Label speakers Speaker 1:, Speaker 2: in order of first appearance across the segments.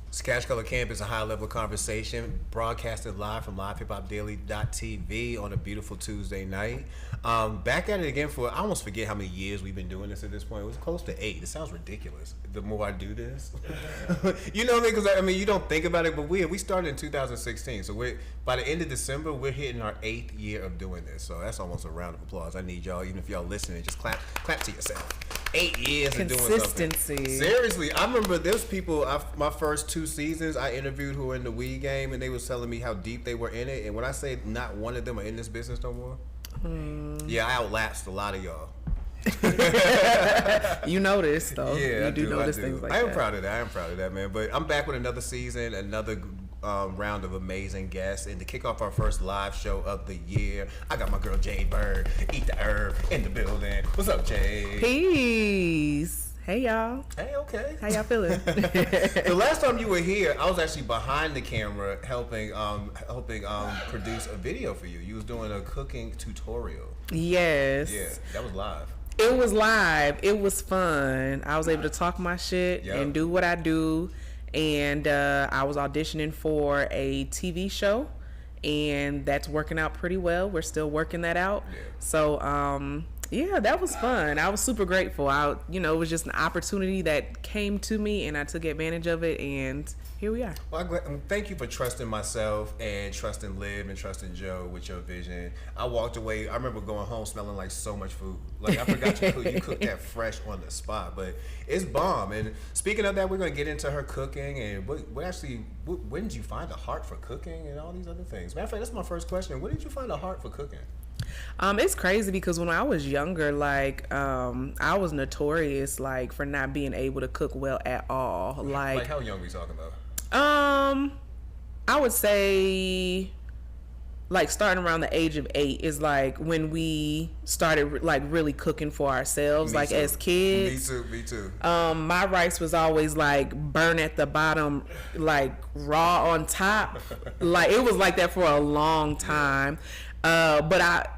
Speaker 1: It's CashColorCannabis, a high-level conversation broadcasted live from livehiphopdaily.tv on a beautiful Tuesday night. Back at it again for, I almost forget how many years we've been doing this at this point. It was close to 8. It sounds ridiculous the more I do this. You know what I mean? Because, I mean, you don't think about it, but we started in 2016. So by the end of December, we're hitting our 8th year of doing this. So that's almost a round of applause. I need y'all, even if y'all listening, just clap to yourself. 8 years of doing something.
Speaker 2: Consistency.
Speaker 1: Seriously, I remember there's people, my first 2 seasons, I interviewed who were in the weed game, and they was telling me how deep they were in it. And when I say not one of them are in this business no more, yeah, I outlapsed a lot of y'all.
Speaker 2: You notice, though.
Speaker 1: Yeah,
Speaker 2: you do notice things like that.
Speaker 1: I am proud of that, man. But I'm back with another season, another round of amazing guests, and to kick off our first live show of the year, I got my girl Jade Bird, Eat the Herb, in the building. What's up, Jade?
Speaker 2: Peace. Hey, y'all.
Speaker 1: Hey, okay.
Speaker 2: How y'all feeling?
Speaker 1: The last time you were here, I was actually behind the camera helping produce a video for you. You was doing a cooking tutorial.
Speaker 2: Yes.
Speaker 1: Yeah, that was live.
Speaker 2: It was live. It was fun. I was able to talk my shit and do what I do. And I was auditioning for a TV show, and that's working out pretty well. We're still working that out. Yeah. So, yeah, that was fun. I was super grateful. It was just an opportunity that came to me, and I took advantage of it, and here we are.
Speaker 1: Well, thank you for trusting myself and trusting Liv and trusting Joe with your vision. I walked away. I remember going home smelling like so much food. Like, I forgot you cooked that fresh on the spot, but it's bomb. And speaking of that, we're going to get into her cooking and when did you find a heart for cooking and all these other things? Matter of fact, that's my first question. When did you find a heart for cooking?
Speaker 2: It's crazy because when I was younger, I was notorious, for not being able to cook well at all.
Speaker 1: Like how young we talking about?
Speaker 2: I would say, starting around the age of 8 is when we started really cooking for ourselves.
Speaker 1: Me too.
Speaker 2: As kids.
Speaker 1: Me too.
Speaker 2: My rice was always burnt at the bottom, raw on top. It was like that for a long time. But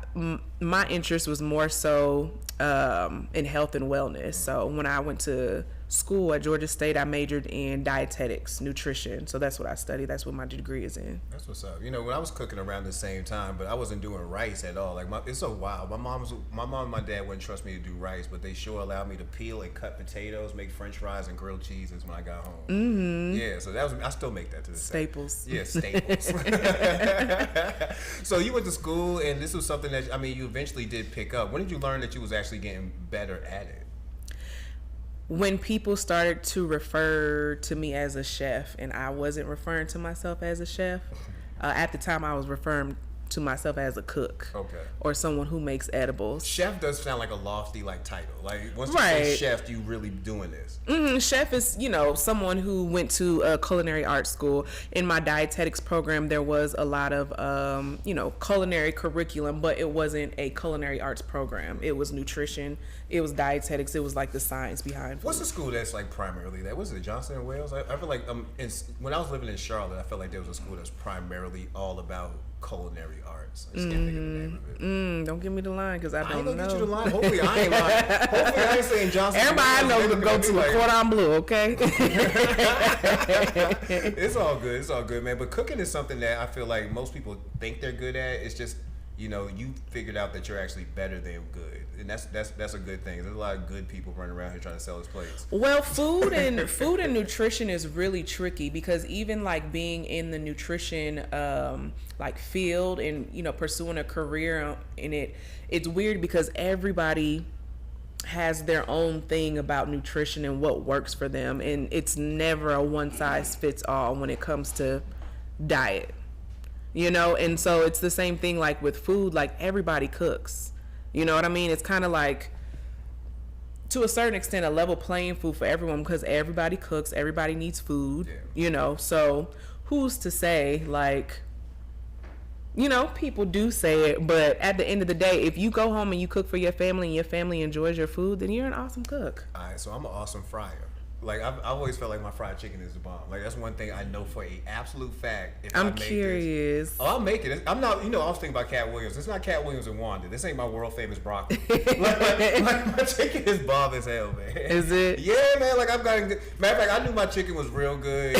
Speaker 2: my interest was more so in health and wellness. So when I went to school at Georgia State, I majored in dietetics, nutrition. So that's what I studied. That's what my degree is in.
Speaker 1: That's what's up. When I was cooking around the same time, but I wasn't doing rice at all. It's so wild. My mom and my dad wouldn't trust me to do rice, but they sure allowed me to peel and cut potatoes, make French fries and grilled cheeses when I got home.
Speaker 2: Mm-hmm.
Speaker 1: Yeah, so I still make that to this
Speaker 2: staples.
Speaker 1: Day. Yeah, staples. So you went to school, and this was something that you eventually did pick up. When did you learn that you was actually getting better at it?
Speaker 2: When people started to refer to me as a chef, and I wasn't referring to myself as a chef, at the time I was referring to myself as a cook.
Speaker 1: Okay.
Speaker 2: Or someone who makes edibles.
Speaker 1: Chef does sound like a lofty title. Once you say chef, you really doing this.
Speaker 2: Mm-hmm. Chef is, someone who went to a culinary arts school. In my dietetics program, there was a lot of, culinary curriculum, but it wasn't a culinary arts program. It was nutrition. It was dietetics. It was the science behind food.
Speaker 1: What's the school that's primarily that? Was it Johnson & Wales? I feel like when I was living in Charlotte, I felt like there was a school that's primarily all about culinary arts. I just can't think of the name of it.
Speaker 2: Don't give me the line because I don't know.
Speaker 1: I ain't gonna get you the line. Hopefully I ain't lying. Hopefully I ain't saying Johnson.
Speaker 2: Everybody I know to go to the Cordon Bleu, okay?
Speaker 1: It's all good, man. But cooking is something that I feel like most people think they're good at. It's just, you figured out that you're actually better than good, and that's a good thing. There's a lot of good people running around here trying to sell us plates.
Speaker 2: Well, food and nutrition is really tricky because even being in the nutrition field and pursuing a career in it, it's weird because everybody has their own thing about nutrition and what works for them, and it's never a one size fits all when it comes to diet. And so it's the same thing with food. Everybody cooks, you know what I mean? It's kind of to a certain extent a level playing field for everyone because everybody cooks, everybody needs food. So who's to say people do say it, but at the end of the day, if you go home and you cook for your family and your family enjoys your food, then you're an awesome cook.
Speaker 1: All right, so I'm an awesome fryer. Like I've always felt like my fried chicken is the bomb. Like that's one thing I know for a absolute fact. If I
Speaker 2: I'm
Speaker 1: make
Speaker 2: curious.
Speaker 1: This, I'll make it. I'm not. I was thinking about Cat Williams. It's not Cat Williams and Wanda. This ain't my world famous broccoli. my chicken is bomb as hell, man.
Speaker 2: Is it?
Speaker 1: Yeah, man. Like I've gotten. Matter of fact, I knew my chicken was real good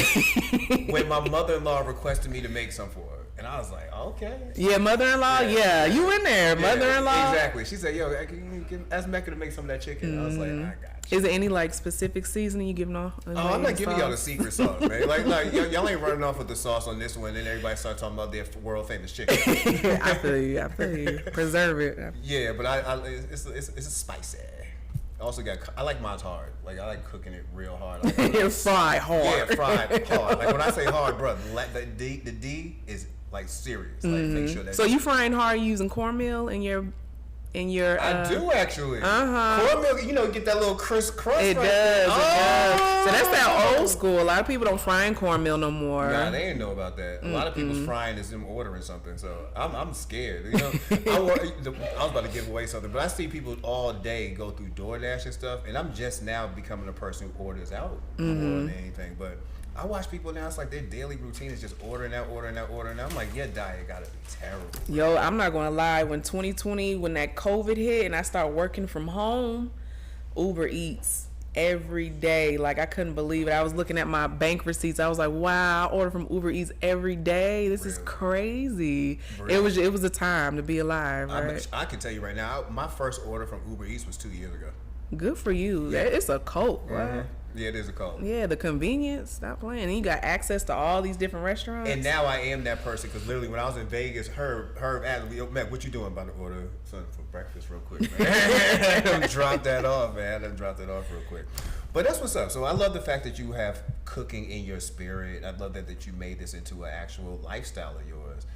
Speaker 1: when my mother-in-law requested me to make some for her. And I was like, okay.
Speaker 2: Yeah, mother-in-law. Yeah, you in there, mother-in-law.
Speaker 1: Exactly. She said, "Yo, ask Mecca to make some of that chicken." I was like, I got you.
Speaker 2: Is there any like specific seasoning you giving off?
Speaker 1: I'm not giving y'all the secret sauce, man. Like y'all ain't running off with the sauce on this one, and then everybody start talking about their world famous chicken.
Speaker 2: I feel you. Preserve it.
Speaker 1: Yeah, but it's a spicy. I like mine's hard. Like I like cooking it real hard. Like,
Speaker 2: fried hard.
Speaker 1: Yeah, fried hard. Like when I say hard, bro, the D is like serious. Like make sure that.
Speaker 2: So you frying hard using cornmeal in your.
Speaker 1: I do actually. Cornmeal, get that little crisp crust.
Speaker 2: It
Speaker 1: right
Speaker 2: does.
Speaker 1: there.
Speaker 2: It does. So that's that old school. A lot of people don't fry in cornmeal no more.
Speaker 1: Nah, they ain't know about that. A lot of people's frying is them ordering something. So I'm scared. I was about to give away something, but I see people all day go through DoorDash and stuff, and I'm just now becoming a person who orders out more than anything. But I watch people now, it's like their daily routine is just ordering out. I'm like, your diet gotta be terrible.
Speaker 2: Yo, I'm not gonna lie. When 2020, when that COVID hit and I started working from home, Uber Eats every day. Like I couldn't believe it. I was looking at my bank receipts. I was like, wow, I order from Uber Eats every day. This is crazy. Really? It was a time to be alive, right?
Speaker 1: I can tell you right now, my first order from Uber Eats was 2 years ago.
Speaker 2: Good for you. Yeah. It's a cult, right?
Speaker 1: Yeah, it is a cult.
Speaker 2: Yeah, the convenience. Stop playing. And you got access to all these different restaurants.
Speaker 1: And now I am that person because literally when I was in Vegas, Herb asked me, "Matt, what you doing about to order something for breakfast real quick, man?" Drop that off, man. I dropped that off real quick. But that's what's up. So I love the fact that you have cooking in your spirit. I love that you made this into an actual lifestyle of yours.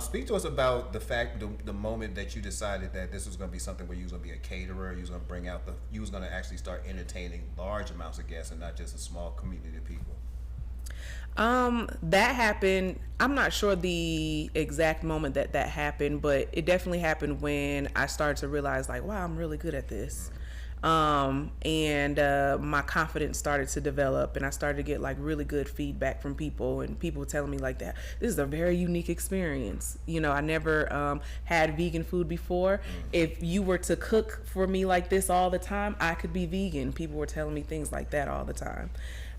Speaker 1: Speak to us about the fact, the moment that you decided that this was going to be something where you was going to be a caterer, you was going to you was going to actually start entertaining large amounts of guests and not just a small community of people.
Speaker 2: That happened. I'm not sure the exact moment that happened, but it definitely happened when I started to realize like, wow, I'm really good at this. And my confidence started to develop, and I started to get like really good feedback from people, and people telling me like that this is a very unique experience. I never had vegan food before. If you were to cook for me like this all the time, I could be vegan. People were telling me things like that all the time.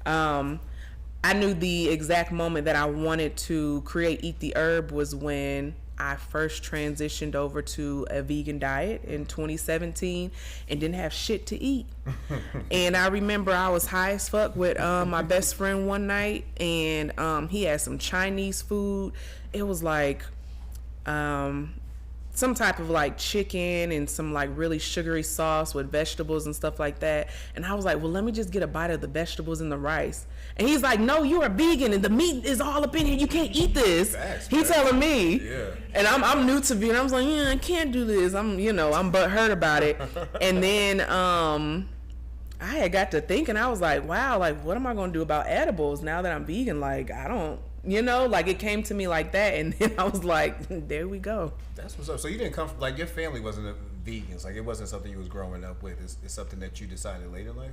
Speaker 2: I knew the exact moment that I wanted to create Eat the Herb was when I first transitioned over to a vegan diet in 2017 and didn't have shit to eat. And I remember I was high as fuck with my best friend one night, and he had some Chinese food. It was like some type of like chicken and some like really sugary sauce with vegetables and stuff like that. And I was like, well, let me just get a bite of the vegetables and the rice. And he's like, no, you're a vegan and the meat is all up in here. You can't eat this. He's telling me. Yeah. And I'm new to vegan. I was like, yeah, I can't do this. I'm butthurt about it. And then I had got to thinking, I was like, wow, like what am I going to do about edibles now that I'm vegan? Like, I don't, like it came to me like that. And then I was like, there we go.
Speaker 1: That's what's up. So you didn't come from, like, your family wasn't vegans. Like, it wasn't something you was growing up with. It's something that you decided later in life?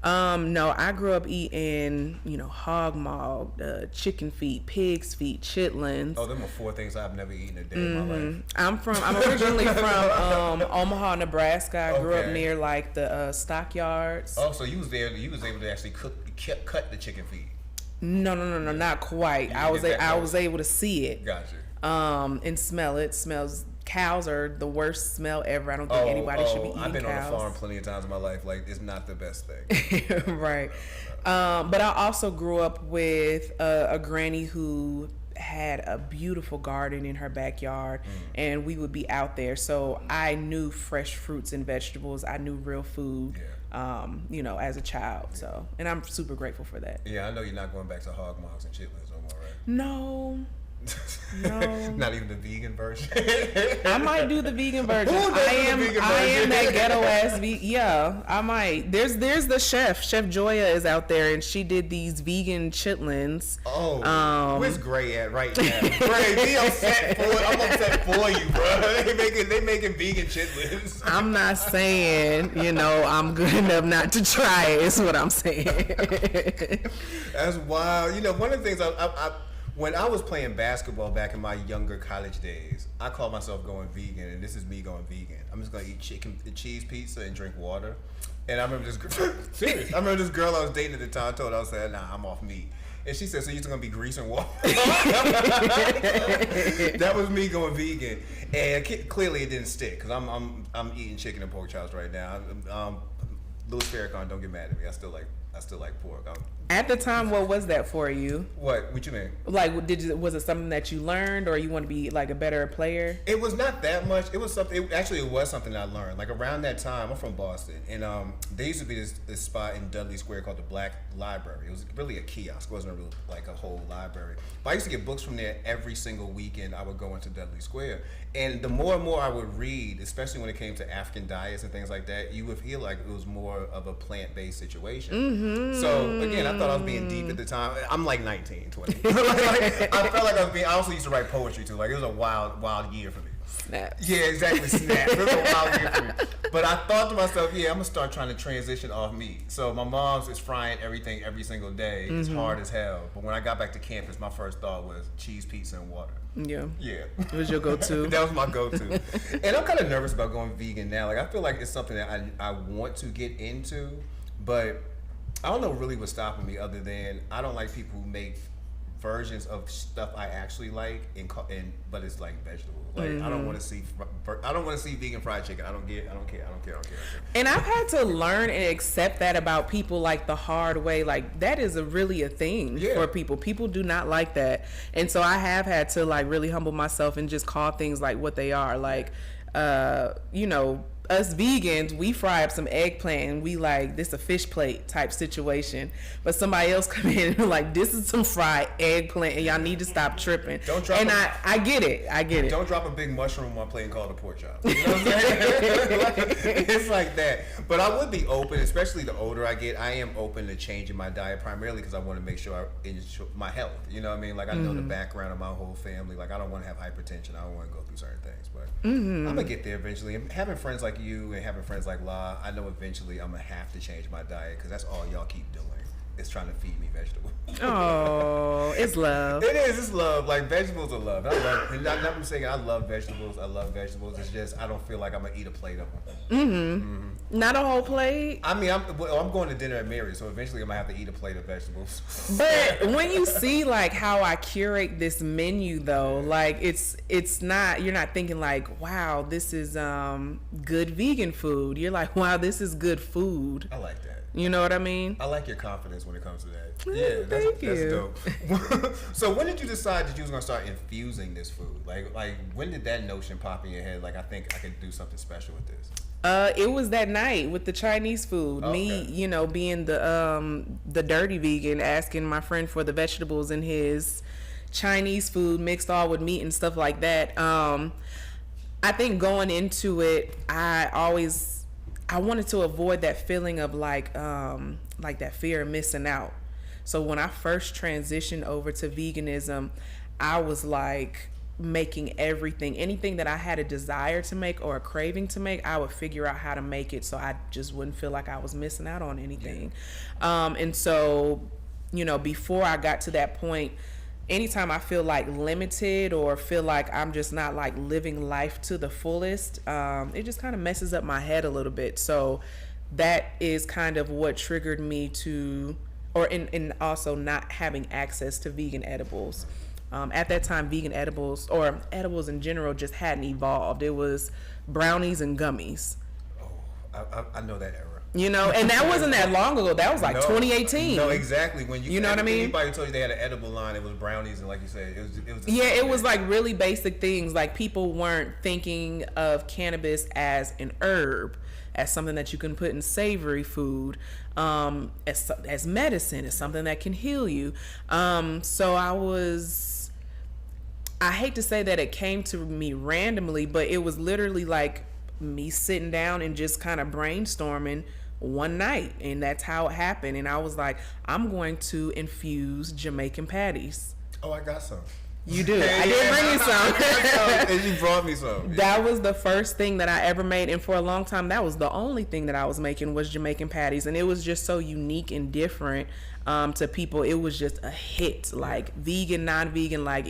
Speaker 2: No, I grew up eating, hog maw, chicken feet, pig's feet, chitlins.
Speaker 1: Oh, them are 4 things I've never eaten a day in my life.
Speaker 2: I'm originally from Omaha, Nebraska. I grew up near like the stockyards.
Speaker 1: Oh, so you was there. You was able to actually cut the chicken feet.
Speaker 2: No, not quite. I was able to see it.
Speaker 1: Gotcha.
Speaker 2: And smell it. Smells. Cows are the worst smell ever. I don't think anybody should be eating cows. I've been on a farm
Speaker 1: plenty of times in my life. Like, it's not the best thing.
Speaker 2: Right. But I also grew up with a granny who had a beautiful garden in her backyard, and we would be out there. So I knew fresh fruits and vegetables. I knew real food. Yeah. As a child. Yeah. So, and I'm super grateful for that.
Speaker 1: Yeah, I know you're not going back to hog maws and chitlins no more, right?
Speaker 2: No. No.
Speaker 1: Not even the vegan version.
Speaker 2: I might do the vegan version.
Speaker 1: Who does the vegan
Speaker 2: I am
Speaker 1: version?
Speaker 2: that ghetto ass yeah, I might. There's the chef Joya is out there, and she did these vegan chitlins.
Speaker 1: Oh, where's Gray at right now? Gray, be upset for it. I'm upset for you, bro. They making vegan chitlins.
Speaker 2: I'm not saying, I'm good enough not to try it, is what I'm saying.
Speaker 1: That's wild. One of the things when I was playing basketball back in my younger college days, I called myself going vegan, and this is me going vegan. I'm just gonna eat chicken, cheese pizza, and drink water. And I remember this serious. I remember this girl I was dating at the time told I was saying, "Nah, I'm off meat." And she said, "So you're just gonna be grease and water?" That was me going vegan, and clearly it didn't stick because I'm eating chicken and pork chops right now. Louis Farrakhan, don't get mad at me. I still like pork.
Speaker 2: At the time, what was that for you?
Speaker 1: What you mean?
Speaker 2: Like, was it something that you learned, or you want to be like a better player?
Speaker 1: It was not that much. It was something. It was something I learned. Like around that time, I'm from Boston, and there used to be this spot in Dudley Square called the Black Library. It was really a kiosk. It wasn't really like a whole library. But I used to get books from there every single weekend. I would go into Dudley Square, and the more and more I would read, especially when it came to African diets and things like that, you would feel like it was more of a plant-based situation. Mm-hmm. So again, I thought I was being deep at the time. I'm like 19, 20. I felt like I was being. I also used to write poetry too. Like it was a wild year for me.
Speaker 2: Snap.
Speaker 1: Yeah, exactly. Snap. It was a wild year for me. But I thought to myself, I'm gonna start trying to transition off meat. So my mom's is frying everything every single day. It's hard as hell. But when I got back to campus, my first thought was cheese, pizza, and water.
Speaker 2: Yeah.
Speaker 1: It
Speaker 2: was your go-to.
Speaker 1: That was my go-to. And I'm kind of nervous about going vegan now. Like I feel like it's something that I want to get into, but I don't know really what's stopping me other than I don't like people who make versions of stuff I actually like but it's like vegetables. Like I don't want to see vegan fried chicken. I don't care.
Speaker 2: And I've had to learn and accept that about people like the hard way. Like that is really a thing for people. People do not like that. And so I have had to like really humble myself and just call things like what they are. Like us vegans, we fry up some eggplant and we like this a fish plate type situation, but somebody else come in and like this is some fried eggplant and y'all need to stop tripping. I get it.
Speaker 1: Don't drop a big mushroom on my plate and call it a pork chop. You know what I'm saying? It's like that. But I would be open, especially the older I get. I am open to changing my diet primarily because I want to make sure I ensure my health. You know what I mean? Like I know the background of my whole family. Like I don't want to have hypertension. I don't want to go through certain things. But I'm gonna get there eventually. And having friends like you and having friends like La, I know eventually I'm gonna have to change my diet because that's all y'all keep doing is trying to feed me vegetables.
Speaker 2: Oh, it's love.
Speaker 1: It is. It's love. Like vegetables are love. I love. And I'm saying I love vegetables. I love vegetables. It's just I don't feel like I'm gonna eat a plate of them.
Speaker 2: Not a whole plate.
Speaker 1: I mean, I'm going to dinner at Mary's, so eventually I'm gonna have to eat a plate of vegetables.
Speaker 2: But when you see like how I curate this menu, though, like it's not. You're not thinking like, wow, this is good vegan food. You're like, wow, this is good food.
Speaker 1: I like that.
Speaker 2: You know what I mean?
Speaker 1: I like your confidence when it comes to that.
Speaker 2: Yeah,
Speaker 1: that's dope. So when did you decide that you was gonna start infusing this food? Like when did that notion pop in your head? Like I think I could do something special with this.
Speaker 2: It was that night with the Chinese food. Okay. Me, being the dirty vegan, asking my friend for the vegetables in his Chinese food mixed all with meat and stuff like that. I think going into it, I wanted to avoid that feeling of like that fear of missing out. So when I first transitioned over to veganism, I was like making anything that I had a desire to make or a craving to make, I would figure out how to make it so I just wouldn't feel like I was missing out on anything. And so, before I got to that point, anytime I feel like limited or feel like I'm just not like living life to the fullest, it just kind of messes up my head a little bit. So that is kind of what triggered me to, and also not having access to vegan edibles. At that time, vegan edibles or edibles in general just hadn't evolved. It was brownies and gummies.
Speaker 1: Oh, I know that era.
Speaker 2: And that wasn't that long ago. That was like 2018.
Speaker 1: No, exactly. When
Speaker 2: you know what I mean?
Speaker 1: Anybody told you they had an edible line, it was brownies, and like you said, it was.
Speaker 2: It was like really basic things. Like people weren't thinking of cannabis as an herb, as something that you can put in savory food, as medicine, as something that can heal you. So I hate to say that it came to me randomly, but it was literally like me sitting down and just kind of brainstorming one night, and that's how it happened. And I was like, I'm going to infuse Jamaican patties.
Speaker 1: Oh, I got some.
Speaker 2: You do. I did bring you some.
Speaker 1: And you brought me some.
Speaker 2: That was the first thing that I ever made, and for a long time that was the only thing that I was making was Jamaican patties, and it was just so unique and different to people. It was just a hit, like vegan, non-vegan, like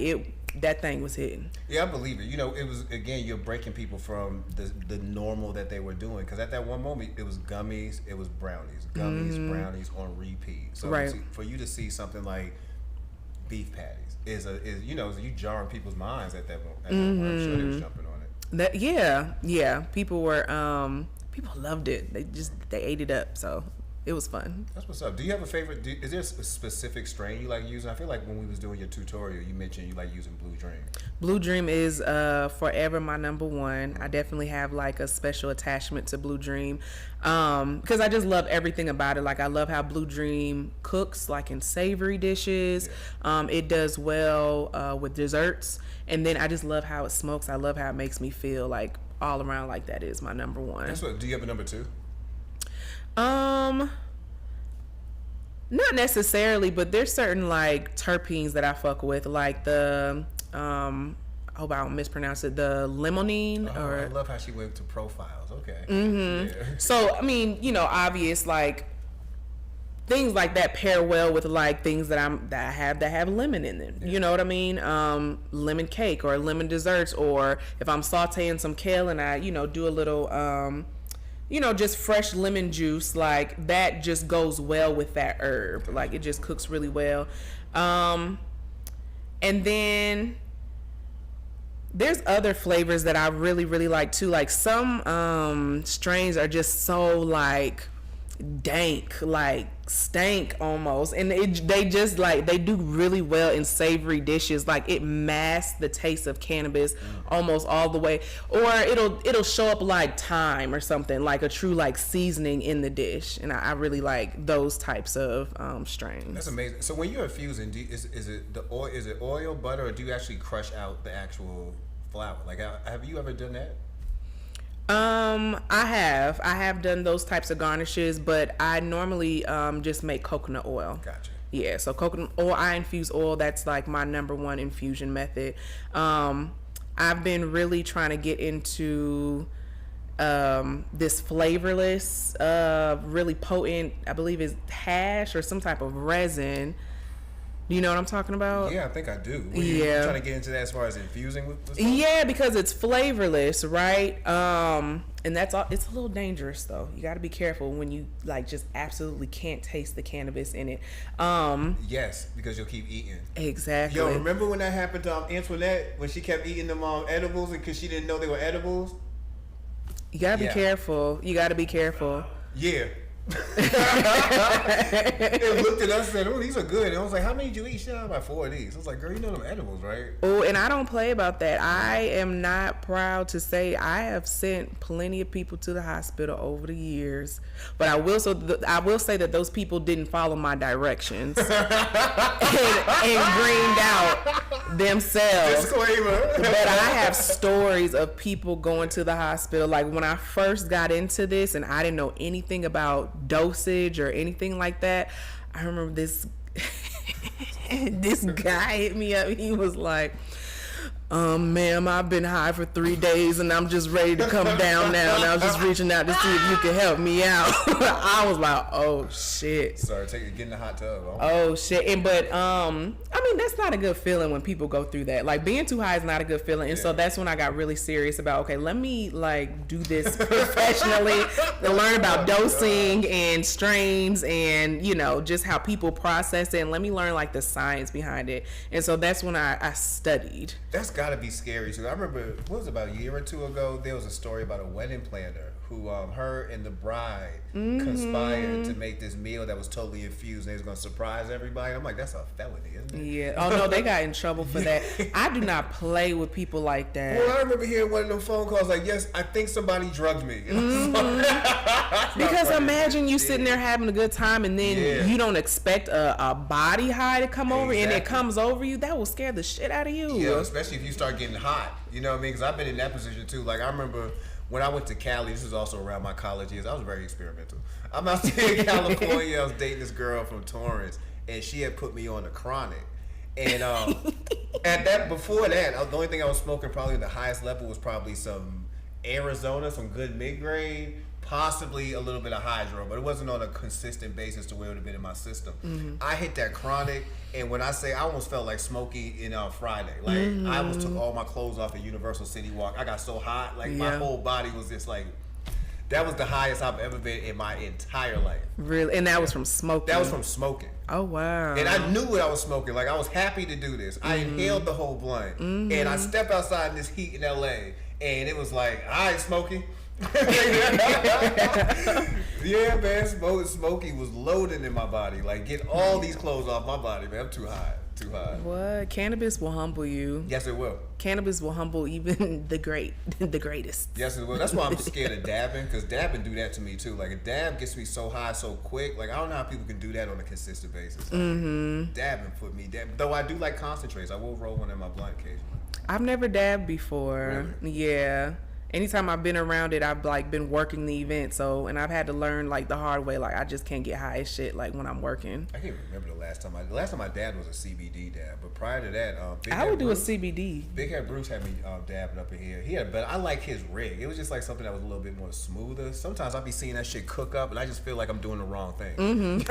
Speaker 2: that thing was hitting.
Speaker 1: Yeah, I believe it. You know, it was, again, you're breaking people from the normal that they were doing, because at that one moment it was gummies, it was brownies, brownies on repeat. So
Speaker 2: right.
Speaker 1: for you to see something like beef patties is you know, you jarring people's minds at that moment. I'm sure they was jumping on it.
Speaker 2: Yeah. People were people loved it. They ate it up. So it was fun.
Speaker 1: That's what's up. Do you have a favorite? Is there a specific strain you like using? I feel like when we was doing your tutorial, you mentioned you like using Blue Dream.
Speaker 2: Blue Dream is forever my number one. I definitely have like a special attachment to Blue Dream because I just love everything about it. Like I love how Blue Dream cooks like in savory dishes. Yeah. It does well with desserts, and then I just love how it smokes. I love how it makes me feel like all around. Like that is my number one.
Speaker 1: That's what. Do you have a number two?
Speaker 2: Not necessarily, but there's certain like terpenes that I fuck with, like the I hope I don't mispronounce it, the limonene.
Speaker 1: I love how she went to profiles. Okay.
Speaker 2: Mm-hmm.
Speaker 1: Yeah.
Speaker 2: So I mean, you know, obvious like things like that pair well with like things that I have lemon in them. Yeah. You know what I mean? Lemon cake or lemon desserts, or if I'm sauteing some kale and I, you know, do a little you know, just fresh lemon juice, like that just goes well with that herb. Like it just cooks really well. And then there's other flavors that I really, really like too. Like some strains are just so like dank, like stank almost, and they just like they do really well in savory dishes. Like it masks the taste of cannabis almost all the way, or it'll show up like thyme or something, like a true like seasoning in the dish. And I really like those types of strains. That's
Speaker 1: amazing. So when you're infusing, is it the oil? Is it oil, butter, or do you actually crush out the actual flour? Like have you ever done that?
Speaker 2: I have done those types of garnishes, but I normally just make coconut oil.
Speaker 1: Gotcha.
Speaker 2: Yeah, so coconut oil, I infuse oil. That's like my number one infusion method. I've been really trying to get into this flavorless, really potent, I believe is hash or some type of resin. Do you know what I'm talking about?
Speaker 1: Yeah, I think I do.
Speaker 2: Yeah.
Speaker 1: Trying to get into that as far as infusing with stuff?
Speaker 2: Yeah, because it's flavorless, right? And that's all. It's a little dangerous though. You got to be careful when you like just absolutely can't taste the cannabis in it.
Speaker 1: Yes, because you'll keep eating.
Speaker 2: Exactly.
Speaker 1: Yo, remember when that happened to Antoinette when she kept eating them edibles and because she didn't know they were edibles?
Speaker 2: You gotta be careful. You gotta be careful.
Speaker 1: Yeah. They looked at us and said, "Oh, these are good." And I was like, "How many did you eat?" She had about 4 of these. I was like, "Girl, you know them edibles, right?"
Speaker 2: Oh, and I don't play about that. I am not proud to say I have sent plenty of people to the hospital over the years, but I will say that those people didn't follow my directions and greened out themselves.
Speaker 1: Disclaimer.
Speaker 2: But I have stories of people going to the hospital. Like when I first got into this, and I didn't know anything about dosage or anything like that. I remember this guy hit me up. He was like, ma'am, I've been high for 3 days and I'm just ready to come down now, and I was just reaching out to see if you could help me out. I was like, oh shit.
Speaker 1: Sorry, get in the hot tub.
Speaker 2: Oh shit. But I mean, that's not a good feeling when people go through that. Like being too high is not a good feeling. And so that's when I got really serious about, okay, let me like do this professionally and learn about dosing and strains and, you know, just how people process it, and let me learn like the science behind it. And so that's when I studied.
Speaker 1: That's gotta be scary too. I remember, what was it, about a year or two ago, there was a story about a wedding planner her and the bride conspired to make this meal that was totally infused. And they was gonna surprise everybody. I'm like, that's a felony, isn't it?
Speaker 2: Yeah. Oh no, they got in trouble for that. I do not play with people like that.
Speaker 1: Well, I remember hearing one of them phone calls like, yes, I think somebody drugged me.
Speaker 2: Because imagine you sitting there having a good time and then you don't expect a body high to come over and it comes over you. That will scare the shit out of you.
Speaker 1: Yeah, especially if you start getting hot. You know what I mean? Because I've been in that position too. Like, I remember when I went to Cali, this is also around my college years, I was very experimental. I'm out there in California, I was dating this girl from Torrance, and she had put me on the chronic. And before that, the only thing I was smoking probably the highest level was probably some Arizona, some good mid-grade, possibly a little bit of hydro, but it wasn't on a consistent basis to where it would have been in my system. I hit that chronic, and when I say I almost felt like Smokey in Friday. Like, I almost took all my clothes off at Universal City Walk. I got so hot, like my whole body was just like, that was the highest I've ever been in my entire life.
Speaker 2: Really? And that was from smoking?
Speaker 1: That was from smoking.
Speaker 2: Oh, wow.
Speaker 1: And I knew what I was smoking. Like, I was happy to do this. I inhaled the whole blunt. And I stepped outside in this heat in LA, and it was like, all right, Smokey. Yeah, man, Smokey was loading in my body. Like, get all these clothes off my body, man. I'm too hot.
Speaker 2: What? Cannabis will humble you.
Speaker 1: Yes, it will.
Speaker 2: Cannabis will humble even the greatest.
Speaker 1: Yes, it will. That's why I'm scared of dabbing, because dabbing do that to me too. Like, a dab gets me so high so quick. Like, I don't know how people can do that on a consistent basis. Like, dabbing put me down. Though I do like concentrates. I will roll one in my blunt occasionally.
Speaker 2: I've never dabbed before. Really? Yeah. Anytime I've been around it, I've like been working the event, and I've had to learn like the hard way. Like, I just can't get high as shit like when I'm working. I
Speaker 1: can't remember the last time I dabbed was a CBD dab, but prior to that,
Speaker 2: I would do a CBD.
Speaker 1: Big Head Bruce had me dabbing up in here. But I like his rig. It was just like something that was a little bit more smoother. Sometimes I be seeing that shit cook up, and I just feel like I'm doing the wrong thing.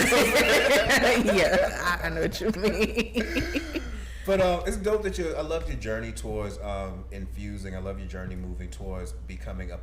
Speaker 2: Yeah, I know what you mean.
Speaker 1: But it's dope that I love your journey towards infusing. I love your journey moving towards becoming a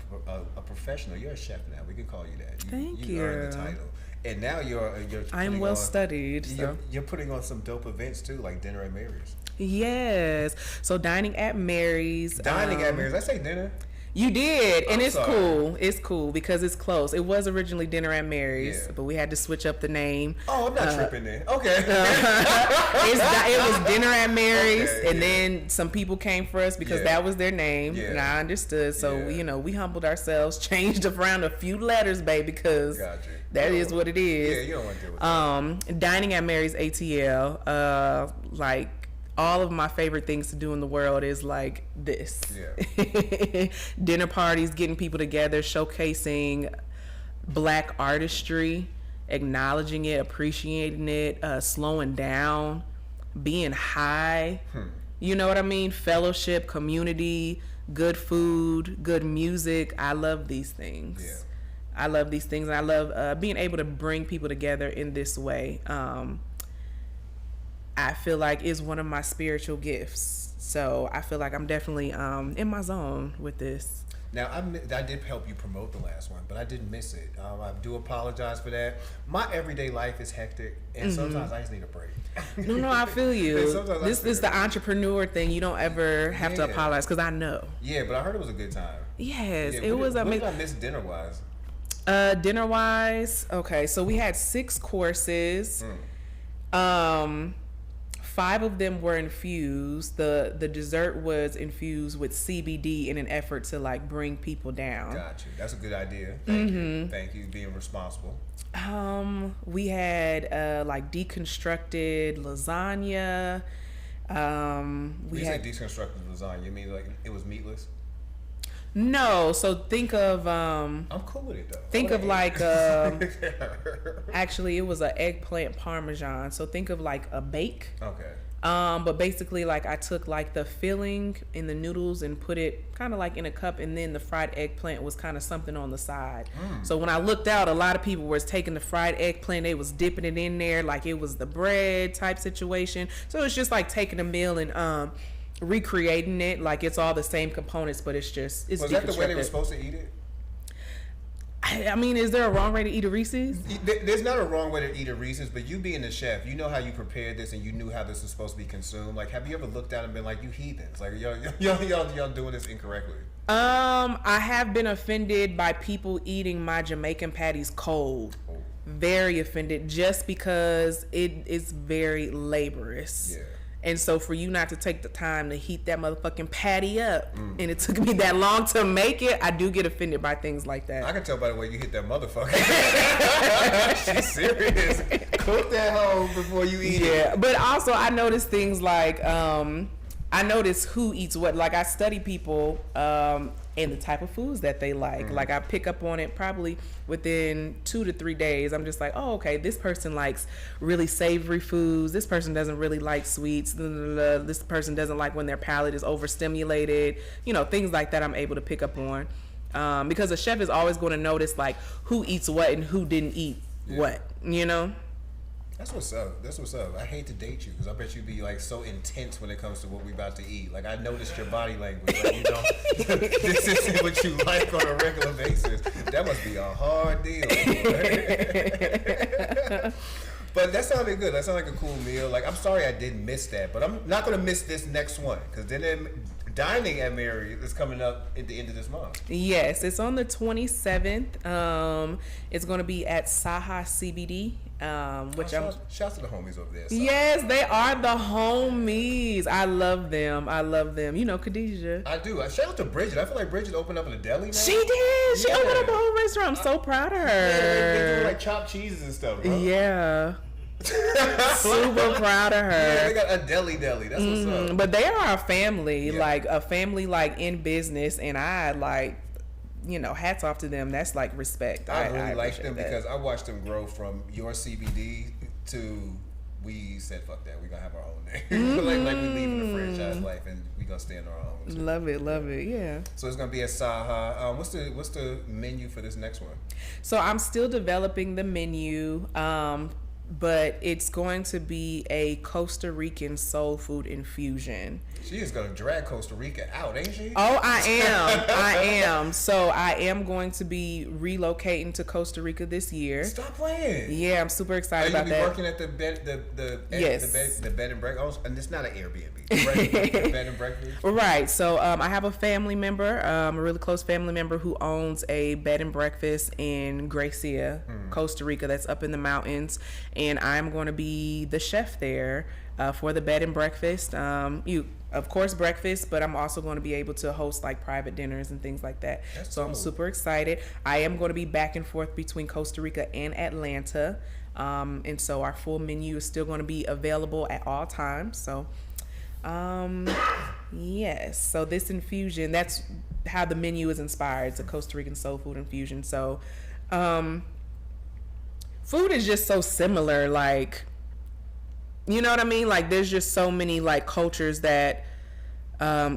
Speaker 1: professional. You're a chef now. We can call you that.
Speaker 2: Thank you.
Speaker 1: You earned the title. And now you're
Speaker 2: I'm well studied. So.
Speaker 1: You're putting on some dope events too, like Dinner at Mary's.
Speaker 2: Yes. So Dining at Mary's.
Speaker 1: Dining at Mary's. I say dinner.
Speaker 2: You did, and it's cool. It's cool because it's close. It was originally Dinner at Mary's, but we had to switch up the name.
Speaker 1: Oh, I'm not tripping then. Okay.
Speaker 2: It was Dinner at Mary's, and then some people came for us because that was their name, and I understood. So, we humbled ourselves, changed around a few letters, baby, because that is what it is.
Speaker 1: Yeah, you don't want to deal with that.
Speaker 2: Dining at Mary's ATL, like, all of my favorite things to do in the world is like this. Yeah. Dinner parties, getting people together, showcasing Black artistry, acknowledging it, appreciating it, slowing down, being high. You know what I mean? Fellowship, community, good food, good music. I love these things. Yeah. I love these things. And I love being able to bring people together in this way. I feel like is one of my spiritual gifts. So I feel like I'm definitely in my zone with this.
Speaker 1: Now, I did help you promote the last one, but I did miss it. I do apologize for that. My everyday life is hectic, and sometimes I just need a break.
Speaker 2: No, I feel you. This is the entrepreneur thing. You don't ever have to apologize, because I know.
Speaker 1: Yeah, but I heard it was a good time.
Speaker 2: Yes, it was amazing.
Speaker 1: What did I miss dinner-wise?
Speaker 2: Dinner-wise, okay, so we had 6 courses. 5 of them were infused. The dessert was infused with CBD in an effort to like bring people down.
Speaker 1: Got you. That's a good idea. Thank you. Thank you being responsible.
Speaker 2: We had like deconstructed lasagna.
Speaker 1: We had deconstructed lasagna. You mean like it was meatless?
Speaker 2: No, so think of
Speaker 1: I'm cool with it though.
Speaker 2: Think of like actually it was an eggplant parmesan. So think of like a bake.
Speaker 1: Okay.
Speaker 2: But basically like I took like the filling in the noodles and put it kind of like in a cup, and then the fried eggplant was kind of something on the side. So when I looked out, a lot of people was taking the fried eggplant, they was dipping it in there like it was the bread type situation. So it's just like taking a meal and recreating it like it's all the same components, but it's was
Speaker 1: that the way they were supposed to eat it?
Speaker 2: I mean, is there a wrong way to eat a Reese's?
Speaker 1: There's not a wrong way to eat a Reese's, but you being a chef, you know how you prepared this and you knew how this was supposed to be consumed. Like, have you ever looked at it and been like, you heathens, like y'all doing this incorrectly?
Speaker 2: I have been offended by people eating my Jamaican patties cold. Very offended, just because it is very laborious.
Speaker 1: Yeah.
Speaker 2: And so for you not to take the time to heat that motherfucking patty up, and it took me that long to make it, I do get offended by things like that.
Speaker 1: I can tell by the way you hit that motherfucker. She's serious. Cook that hoe before you eat it.
Speaker 2: Yeah, but also I notice things like, I notice who eats what. Like, I study people and the type of foods that they like. Like, I pick up on it probably within 2 to 3 days. I'm just like, oh, okay, this person likes really savory foods. This person doesn't really like sweets. This person doesn't like when their palate is overstimulated. You know, things like that I'm able to pick up on. Because a chef is always going to notice, like, who eats what and who didn't eat what, you know?
Speaker 1: That's what's up. That's what's up. I hate to date you because I bet you'd be like so intense when it comes to what we about to eat. Like, I noticed your body language. Like, you know, this isn't what you like on a regular basis. That must be a hard deal. But that sounded good. That sounded like a cool meal. Like, I'm sorry I didn't miss that, but I'm not gonna miss this next one because then dining at Mary is coming up at the end of this month.
Speaker 2: Yes, it's on the 27th. It's going to be at Saha CBD. Shout
Speaker 1: to the homies over there.
Speaker 2: Yes, they are the homies. I love them. You know Khadijah.
Speaker 1: I do. Shout out to Bridget. I feel like Bridget opened up in a deli now.
Speaker 2: She did. She opened up a whole restaurant. I'm so proud of her.
Speaker 1: Yeah, they do like chopped cheeses and stuff, bro.
Speaker 2: Yeah. Super proud of her.
Speaker 1: Yeah, they got a deli. That's what's up.
Speaker 2: But they are a family, like a family, like in business, and I like, you know, hats off to them. That's like respect.
Speaker 1: I really like them because I watched them grow from your CBD to we said fuck that, we gonna have our own name. like we leaving the franchise life and we gonna stay in our own. So.
Speaker 2: Love it, yeah.
Speaker 1: So it's gonna be at Saha. What's the menu for this next one?
Speaker 2: So I'm still developing the menu. But it's going to be a Costa Rican soul food infusion.
Speaker 1: She is going to drag Costa Rica out, ain't she?
Speaker 2: Oh, I am. So I am going to be relocating to Costa Rica this year.
Speaker 1: Stop playing.
Speaker 2: Yeah, I'm super excited about that.
Speaker 1: Are you working at the bed and breakfast? And it's not an Airbnb, right? The bed and breakfast?
Speaker 2: Right. So I have a family member, a really close family member who owns a bed and breakfast in Gracia, Costa Rica, that's up in the mountains. And I'm going to be the chef there for the bed and breakfast. Of course, breakfast, but I'm also going to be able to host like private dinners and things like that. So I'm super excited. I am going to be back and forth between Costa Rica and Atlanta. And so our full menu is still going to be available at all times. So, yes. So this infusion, that's how the menu is inspired. It's a Costa Rican soul food infusion. So, food is just so similar, like, you know what I mean? Like, there's just so many like cultures that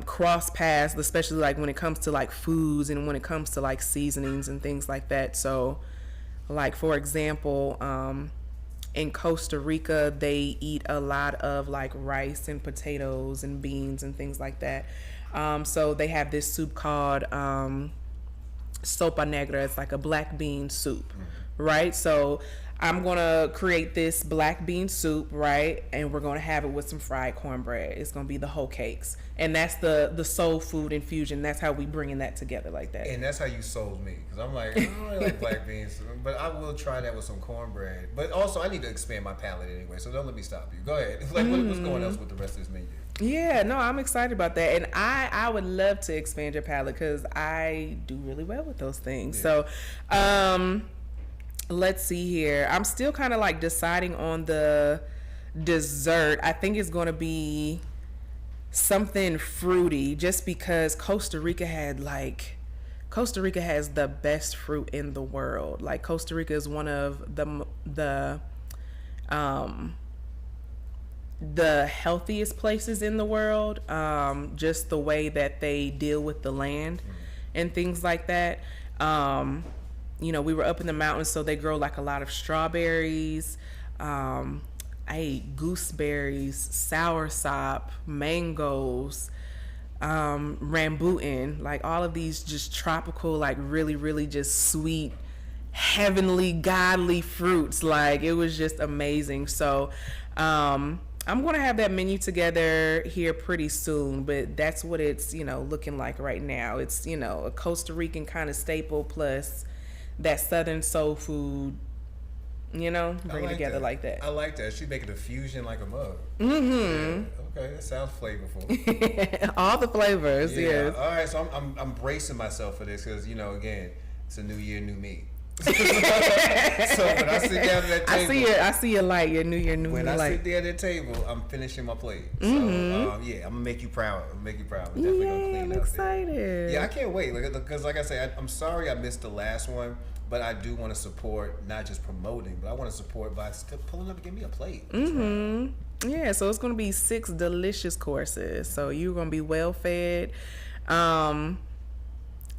Speaker 2: cross paths, especially like when it comes to like foods and when it comes to like seasonings and things like that. So, like, for example, in Costa Rica, they eat a lot of like rice and potatoes and beans and things like that. So they have this soup called sopa negra. It's like a black bean soup, right? So I'm gonna create this black bean soup, right? And we're gonna have it with some fried cornbread. It's gonna be the whole cakes, and that's the soul food infusion. That's how we bringing that together like that.
Speaker 1: And that's how you sold me, because I'm like, I don't really like black beans, but I will try that with some cornbread. But also, I need to expand my palate anyway, so don't let me stop you. Go ahead. Like, what's going else with the rest of this menu?
Speaker 2: Yeah, no, I'm excited about that, and I would love to expand your palate because I do really well with those things. Yeah. So, let's see here. I'm still kind of like deciding on the dessert. I think it's going to be something fruity just because Costa Rica has the best fruit in the world. Like, Costa Rica is one of the healthiest places in the world. Just the way that they deal with the land and things like that. You know, we were up in the mountains, so they grow like a lot of strawberries. I ate gooseberries, soursop, mangoes, rambutan, like all of these just tropical, like really, really just sweet, heavenly, godly fruits. Like, it was just amazing. So, I'm going to have that menu together here pretty soon, but that's what it's, looking like right now. It's, a Costa Rican kind of staple plus that Southern soul food, bring it together like that.
Speaker 1: I like that. She's making a fusion like a mug. Mm-hmm. Yeah. Okay, that sounds flavorful.
Speaker 2: All the flavors, yes.
Speaker 1: All right, so I'm bracing myself for this because, again, it's a new year, new me. So when I sit down at that table,
Speaker 2: I see your light, your new year, new me.
Speaker 1: When I sit there at that table, I'm finishing my plate. So I'm gonna make you proud. I'm definitely gonna clean
Speaker 2: I'm
Speaker 1: up
Speaker 2: excited.
Speaker 1: There. Yeah, I can't wait. Because like I say, I'm sorry I missed the last one, but I do want to support, not just promoting, but I want to support by pulling up and giving me a plate.
Speaker 2: Mm-hmm. Yeah, so it's gonna be 6 delicious courses. So you're gonna be well fed.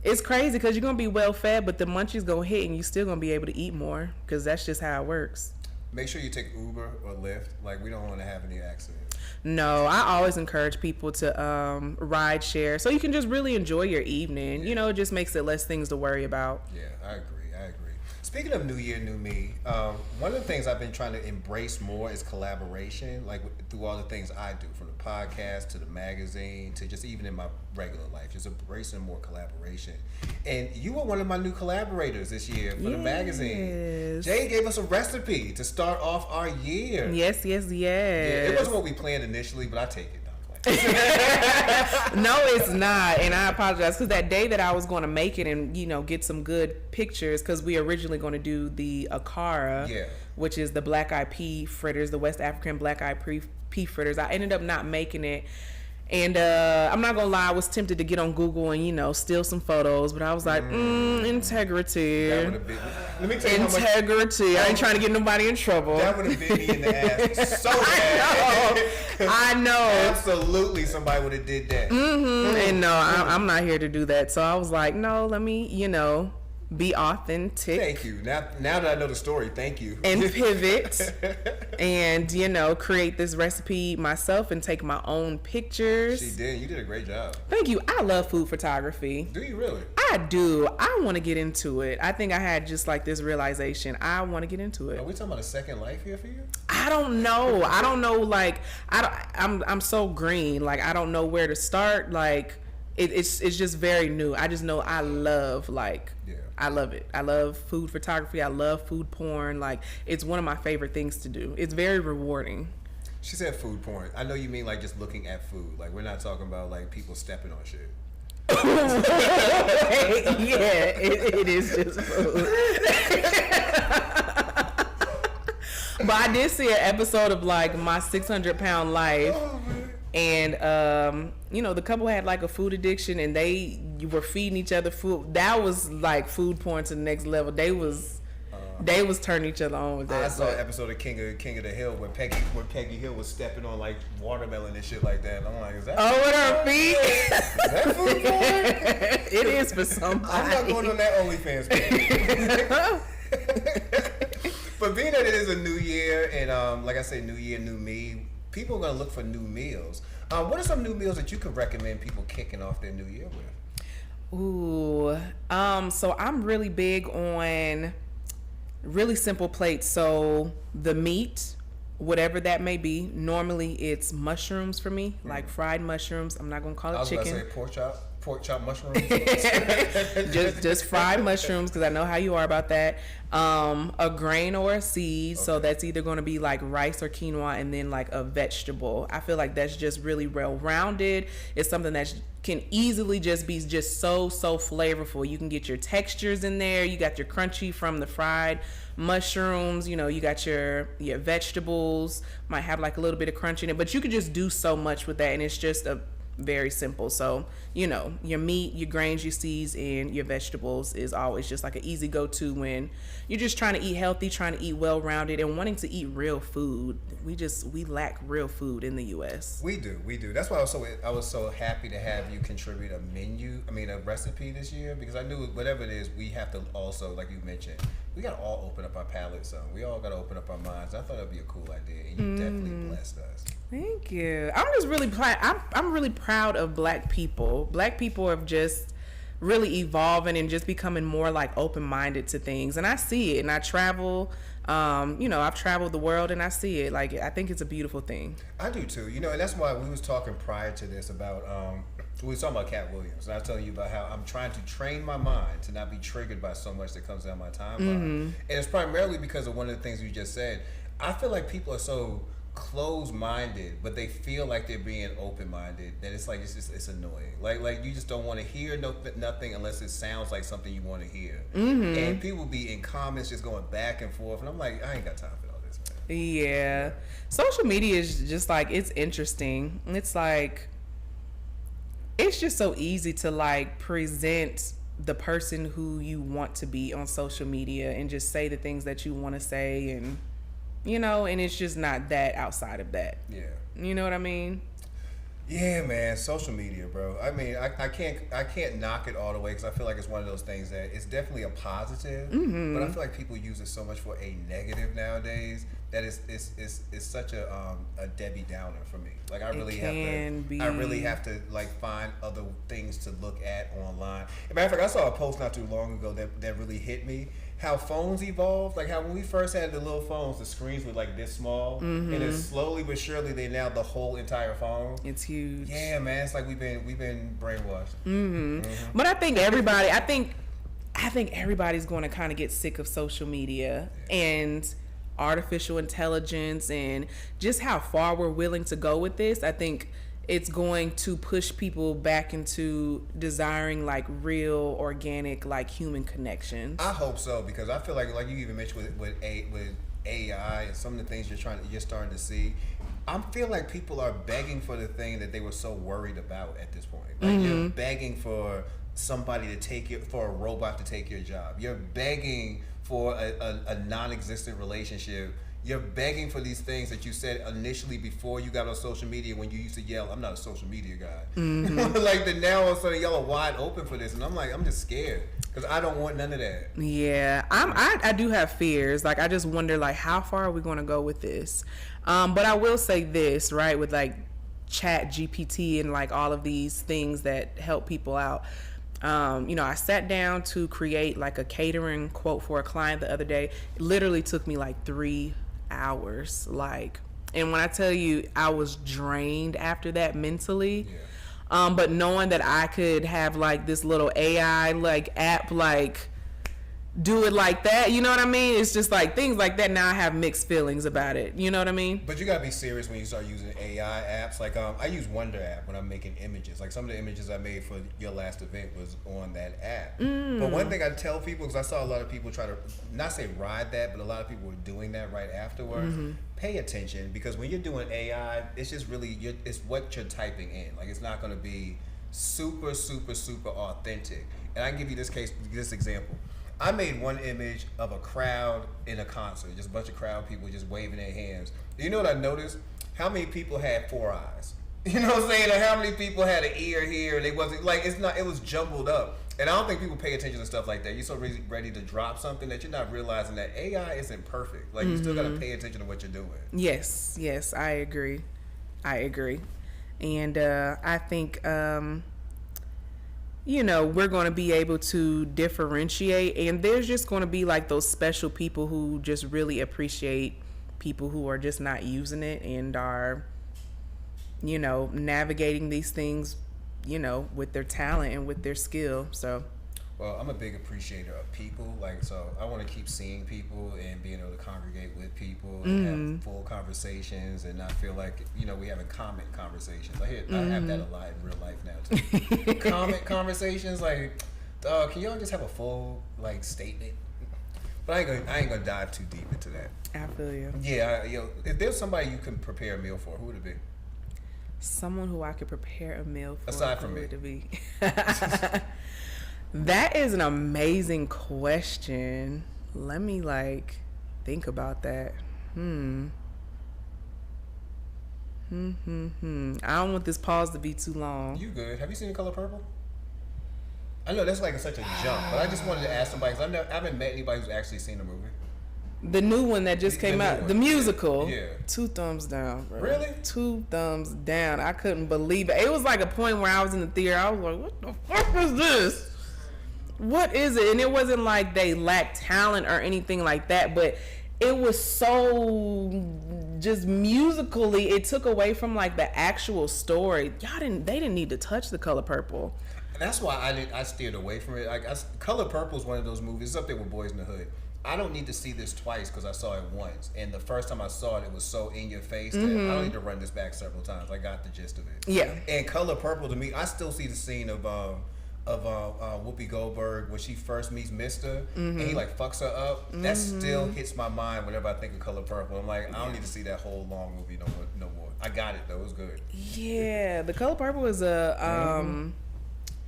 Speaker 2: It's crazy because you're going to be well fed, but the munchies going to hit and you're still going to be able to eat more because that's just how it works.
Speaker 1: Make sure you take Uber or Lyft. Like, we don't want to have any accidents.
Speaker 2: No, I always encourage people to ride share so you can just really enjoy your evening. It just makes it less things to worry about.
Speaker 1: Yeah, I agree. Speaking of New Year, New Me, one of the things I've been trying to embrace more is collaboration, like through all the things I do, from the podcast to the magazine to just even in my regular life, just embracing more collaboration. And you were one of my new collaborators this year for the magazine. Jay gave us a recipe to start off our year.
Speaker 2: Yes.
Speaker 1: Yeah, it wasn't what we planned initially, but I take it.
Speaker 2: No, it's not, and I apologize because that day that I was going to make it and get some good pictures because we originally going to do the akara, which is the black eyed pea fritters, the West African black eyed pea fritters. I ended up not making it. And I'm not gonna lie, I was tempted to get on Google and steal some photos, but I was like, integrity.
Speaker 1: That would have been. Let me tell you
Speaker 2: integrity. I ain't trying to get nobody in trouble.
Speaker 1: That would have bit me in the ass so bad.
Speaker 2: I know.
Speaker 1: Absolutely, somebody would have did that.
Speaker 2: And no, I'm not here to do that. So I was like, no, let me, be authentic.
Speaker 1: Thank you. Now that I know the story, thank you.
Speaker 2: And pivot and, create this recipe myself and take my own pictures.
Speaker 1: She did. You did a great job.
Speaker 2: Thank you. I love food photography.
Speaker 1: Do you really?
Speaker 2: I do. I want to get into it. I think I had just like this realization. I want to get into it.
Speaker 1: Are we talking about a second life here for you?
Speaker 2: I don't know. Like, I'm so green. Like, I don't know where to start. Like, it's just very new. I just know I love I love it. I love food photography. I love food porn. Like, it's one of my favorite things to do. It's very rewarding.
Speaker 1: She said food porn. I know you mean like just looking at food. Like, we're not talking about like people stepping on shit.
Speaker 2: Yeah, it is just food. But I did see an episode of like My 600-Pound Life. And the couple had like a food addiction and they were feeding each other food. That was like food porn to the next level. They was turning each other on with that.
Speaker 1: I saw an episode of King of the Hill where Peggy Hill was stepping on like watermelon and shit like that. And I'm like, is that
Speaker 2: with her feet?
Speaker 1: Is that food porn?
Speaker 2: It is for somebody.
Speaker 1: I'm not going on that OnlyFans page. But being that it is a new year and like I say, new year, new me, people are going to look for new meals. What are some new meals that you could recommend people kicking off their new year with?
Speaker 2: Ooh. So I'm really big on really simple plates. So the meat, whatever that may be, normally it's mushrooms for me, like fried mushrooms. I'm not going to call it chicken.
Speaker 1: I was about to say pork chop mushrooms.
Speaker 2: just fried mushrooms because I know how you are about that. A grain or a seed, okay. So that's either going to be like rice or quinoa, and then like a vegetable. I feel like that's just really well rounded. It's something that can easily just be just so flavorful. You can get your textures in there. You got your crunchy from the fried mushrooms. You got your vegetables. Might have like a little bit of crunch in it, but you could just do so much with that, and it's just a very simple. So, your meat, your grains, your seeds, and your vegetables is always just like an easy go-to when you're just trying to eat healthy, trying to eat well-rounded, and wanting to eat real food. We lack real food in the U.S.
Speaker 1: We do. That's why I was so happy to have you contribute a recipe this year, because I knew whatever it is, we have to also, like you mentioned, we got to all open up our palates. We all got to open up our minds. I thought that'd be a cool idea, and you definitely blessed us.
Speaker 2: Thank you. I'm just really I'm really proud of Black people. Black people have just really evolving and just becoming more like open-minded to things. And I see it, and I travel. I've traveled the world and I see it. Like, I think it's a beautiful thing.
Speaker 1: I do too. And that's why we was talking prior to this about, we was talking about Cat Williams. And I was telling you about how I'm trying to train my mind to not be triggered by so much that comes down my timeline. And it's primarily because of one of the things you just said. I feel like people are so closed-minded, but they feel like they're being open-minded, that it's like it's annoying. Like you just don't want to hear nothing unless it sounds like something you want to hear. And people be in comments just going back and forth, and I'm like, I ain't got time for all this, man.
Speaker 2: Yeah. Social media is just like, it's interesting. It's like, it's just so easy to like present the person who you want to be on social media and just say the things that you want to say, and and it's just not that outside of that.
Speaker 1: Yeah.
Speaker 2: You know what I mean?
Speaker 1: Yeah, man, social media, bro. I mean, I can't knock it all the way, because I feel like it's one of those things that it's definitely a positive, but I feel like people use it so much for a negative nowadays that it's such a Debbie Downer for me. Like, I really have to like find other things to look at online. As a matter of fact, I saw a post not too long ago that really hit me. How phones evolved, like how when we first had the little phones, the screens were like this small, and then slowly but surely they now the whole entire phone.
Speaker 2: It's huge.
Speaker 1: Yeah, man, it's like we've been brainwashed.
Speaker 2: But I think everybody, I think everybody's going to kind of get sick of social media and artificial intelligence and just how far we're willing to go with this. I think it's going to push people back into desiring like real, organic, like human connections.
Speaker 1: I hope so, because I feel like you even mentioned with AI and some of the things you're starting to see. I feel like people are begging for the thing that they were so worried about at this point. Like, you're begging for somebody for a robot to take your job. You're begging for a non-existent relationship. You're begging for these things that you said initially before you got on social media, when you used to yell, "I'm not a social media guy." Like, now all of a sudden y'all are wide open for this, and I'm like, I'm just scared, because I don't want none of that.
Speaker 2: Yeah, I do have fears. Like, I just wonder, like, how far are we going to go with this? But I will say this, right, with like Chat GPT and like all of these things that help people out. I sat down to create like a catering quote for a client the other day. It literally took me like 3 hours. Like, and when I tell you, I was drained after that mentally. Yeah. But knowing that I could have like this little AI like app, like do it like that, you know what I mean? It's just like things like that. Now I have mixed feelings about it, you know what I mean?
Speaker 1: But you gotta be serious when you start using AI apps. Like, I use Wonder app when I'm making images. Like, some of the images I made for your last event was on that app. But one thing I tell people, because I saw a lot of people try to, not say ride that, but a lot of people were doing that right afterwards. Pay attention, because when you're doing AI, it's just really, it's what you're typing in. Like, it's not gonna be super, super, super authentic. And I can give you this example. I made one image of a crowd in a concert, just a bunch of crowd people just waving their hands. You know what I noticed? How many people had 4 eyes? You know what I'm saying? And how many people had an ear here? They wasn't like, it was jumbled up. And I don't think people pay attention to stuff like that. You're so ready to drop something that you're not realizing that AI isn't perfect. Like, you still got to pay attention to what you're doing.
Speaker 2: Yes, I agree. And I think we're going to be able to differentiate, and there's just going to be like those special people who just really appreciate people who are just not using it and are, navigating these things, with their talent and with their skill. So,
Speaker 1: well, I'm a big appreciator of people. Like, so I want to keep seeing people and being able to congregate with people and have full conversations and not feel like, we having comment conversations. I have that a lot in real life now too. Comment conversations, like, can y'all just have a full like statement? But I ain't gonna dive too deep into that.
Speaker 2: I feel you.
Speaker 1: Yeah, if there's somebody you can prepare a meal for, who would it be?
Speaker 2: Someone who I could prepare a meal for.
Speaker 1: Aside from me.
Speaker 2: Would it be? That is an amazing question. Let me think about that. I don't want this pause to be too long.
Speaker 1: You good? Have you seen The Color Purple? I know that's like such a jump, but I just wanted to ask somebody, because I haven't met anybody who's actually seen the movie.
Speaker 2: The new one that just came out, the musical.
Speaker 1: Yeah.
Speaker 2: 2 thumbs down, bro.
Speaker 1: Really?
Speaker 2: 2 thumbs down. I couldn't believe it. It was like a point where I was in the theater. I was like, what the fuck is this? what is it? And it wasn't like they lacked talent or anything like that, but it was so just musically, it took away from like the actual story. They didn't need to touch The Color Purple.
Speaker 1: And that's why I steered away from it. Like, Color Purple is one of those movies. It's up there with Boys in the Hood. I don't need to see this twice because I saw it once, and the first time I saw it, it was so in your face that I don't need to run this back several times. I got the gist of it.
Speaker 2: Yeah.
Speaker 1: And Color Purple, to me, I still see the scene of Whoopi Goldberg when she first meets Mister and he like fucks her up. That still hits my mind whenever I think of Color Purple. I'm like, I don't need to see that whole long movie no more. I got it though. It was good.
Speaker 2: Yeah, The Color Purple is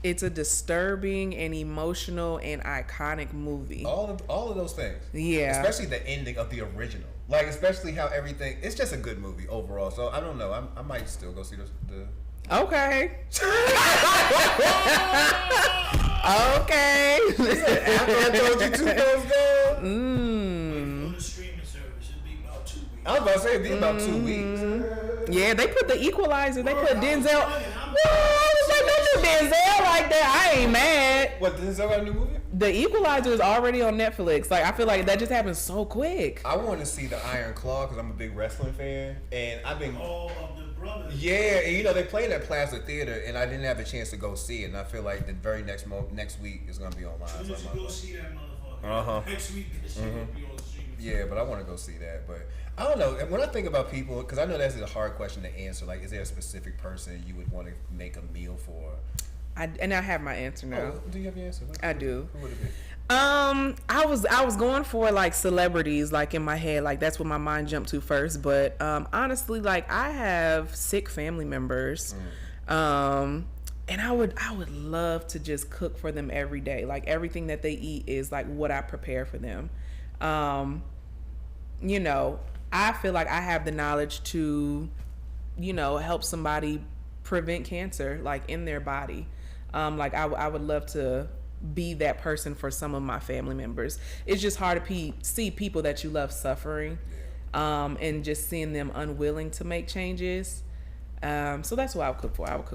Speaker 2: it's a disturbing and emotional and iconic movie.
Speaker 1: All of those things.
Speaker 2: Yeah.
Speaker 1: Especially the ending of the original. Like, especially how everything. It's just a good movie overall. So I don't know. I might still go see the
Speaker 2: Okay. Okay.
Speaker 1: After I told you 2 goes down.
Speaker 3: On the streaming service, it'd be about 2 weeks.
Speaker 1: I was about to say it'd be about 2 weeks.
Speaker 2: Yeah, they put the Equalizer. They put Denzel. I was like, don't do Denzel like that. I ain't mad.
Speaker 1: What, Denzel got a new movie?
Speaker 2: The Equalizer is already on Netflix. Like, I feel like that just happened so quick.
Speaker 1: I want to see the Iron Claw because I'm a big wrestling fan, and I've been.
Speaker 3: All of the brothers.
Speaker 1: Yeah, and they played at Plaza Theater, and I didn't have a chance to go see it. And I feel like the very next week is gonna be online.
Speaker 3: So
Speaker 1: So
Speaker 3: let's
Speaker 1: I'm
Speaker 3: go
Speaker 1: like,
Speaker 3: see that motherfucker. Next week, this shit will be on the streaming.
Speaker 1: yeah, but I want to go see that. But I don't know. And when I think about people, because I know that's a hard question to answer. Like, is there a specific person you would want to make a meal for?
Speaker 2: I have my answer now.
Speaker 1: Oh, do you have your answer?
Speaker 2: I do.
Speaker 1: Who would it be?
Speaker 2: I was going for like celebrities, like in my head, like that's what my mind jumped to first. But honestly, like I have sick family members, and I would love to just cook for them every day. Like everything that they eat is like what I prepare for them. I feel like I have the knowledge to, help somebody prevent cancer, like in their body. Like I would love to be that person for some of my family members. It's just hard to see people that you love suffering, and just seeing them unwilling to make changes. So that's what I would cook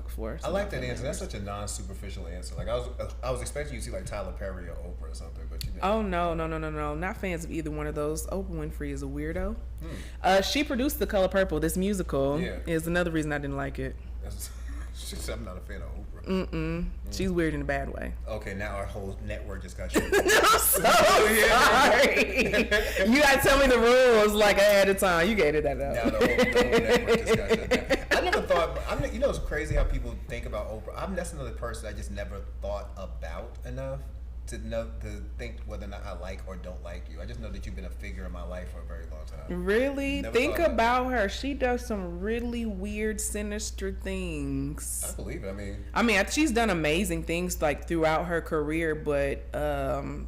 Speaker 2: for.
Speaker 1: I like that answer. That's such a non-superficial answer. Like I was expecting you to see like Tyler Perry or Oprah or something, but you didn't.
Speaker 2: Oh no! Not fans of either one of those. Oprah Winfrey is a weirdo. She produced The Color Purple. This musical is another reason I didn't like it.
Speaker 1: I'm not a fan of Oprah.
Speaker 2: She's weird in a bad way.
Speaker 1: Okay, now our whole network just got shut down.
Speaker 2: I'm so sorry. You gotta tell me the rules like ahead of time. You gave it that up.
Speaker 1: Now the whole network just got shut down. I never thought. It's crazy how people think about Oprah. That's another person I just never thought about enough to think whether or not I like or don't like you. I just know that you've been a figure in my life for a very long time.
Speaker 2: Really?
Speaker 1: Never
Speaker 2: Think
Speaker 1: thought
Speaker 2: about her. She does some really weird, sinister things.
Speaker 1: I believe it.
Speaker 2: I mean, she's done amazing things like throughout her career, but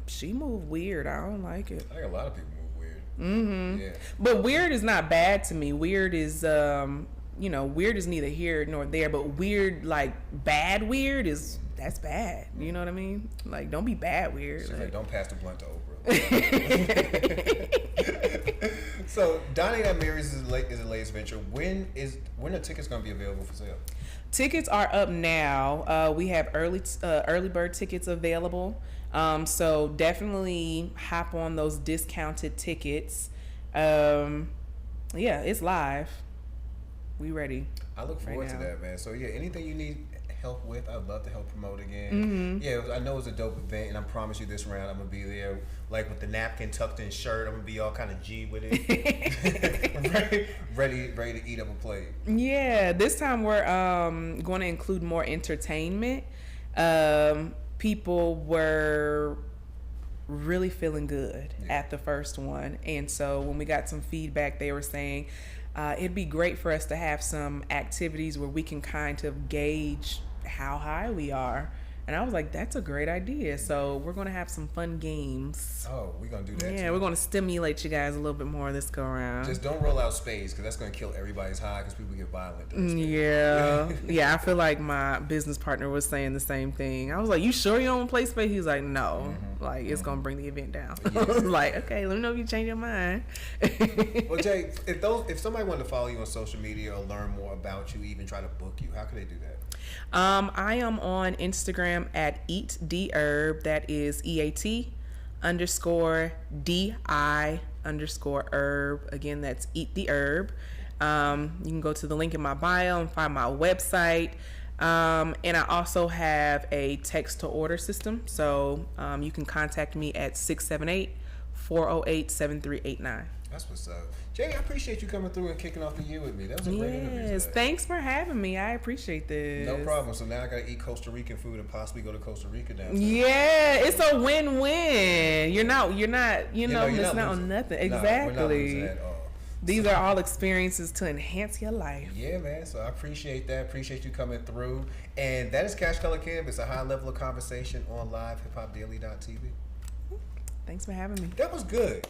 Speaker 2: she moved weird. I don't like it.
Speaker 1: I think a lot of people move weird. Yeah.
Speaker 2: But weird is not bad to me. Weird is weird is neither here nor there, but weird, like bad weird that's bad. You know what I mean? Like, don't be bad weird.
Speaker 1: Like, don't pass the blunt to Oprah. So, Donnie Got Married is the latest venture. When are tickets going to be available for sale?
Speaker 2: Tickets are up now. We have early bird tickets available. So definitely hop on those discounted tickets. It's live. We ready.
Speaker 1: I look forward to that, man. So yeah, anything you need help with, I'd love to help promote again. Yeah, I know it's a dope event, and I promise you this round I'm gonna be there, like with the napkin tucked in shirt. I'm gonna be all kind of G with it, ready to eat up a plate. Yeah,
Speaker 2: this time we're going to include more entertainment. People were really feeling good at the first one, and so when we got some feedback, they were saying it'd be great for us to have some activities where we can kind of gauge how high we are. And I was like, that's a great idea. So we're going to have some fun games.
Speaker 1: Oh, we're going to do that too.
Speaker 2: We're going to stimulate you guys a little bit more this go around.
Speaker 1: Just don't roll out spades, because that's going to kill everybody's high, because people get violent.
Speaker 2: Yeah, I feel like my business partner was saying the same thing. I was like, you sure you don't want to play spades? He was like, no. Like, it's gonna bring the event down. Like, okay, let me know if you change your mind.
Speaker 1: Well, Jay, if somebody wanted to follow you on social media or learn more about you, even try to book you, how can they do that?
Speaker 2: I am on Instagram at eatdherb. That is EAT_DI_herb. Again, that's Eat the Herb. You can go to the link in my bio and find my website. And I also have a text to order system. So you can contact me at 678-408-7389.
Speaker 1: That's what's up. Jay, I appreciate you coming through and kicking off the year with me. That was a great interview today.
Speaker 2: Thanks for having me. I appreciate this.
Speaker 1: No problem. So now I gotta eat Costa Rican food and possibly go to Costa Rica now.
Speaker 2: Yeah, it's a win-win. You're not missing out on nothing. Exactly.
Speaker 1: We're not losing at all.
Speaker 2: These are all experiences to enhance your life.
Speaker 1: Yeah, man. So I appreciate that. Appreciate you coming through. And that is Cash Color Cannabis, a high level of conversation on live hiphopdaily.tv.
Speaker 2: Thanks for having me.
Speaker 1: That was good.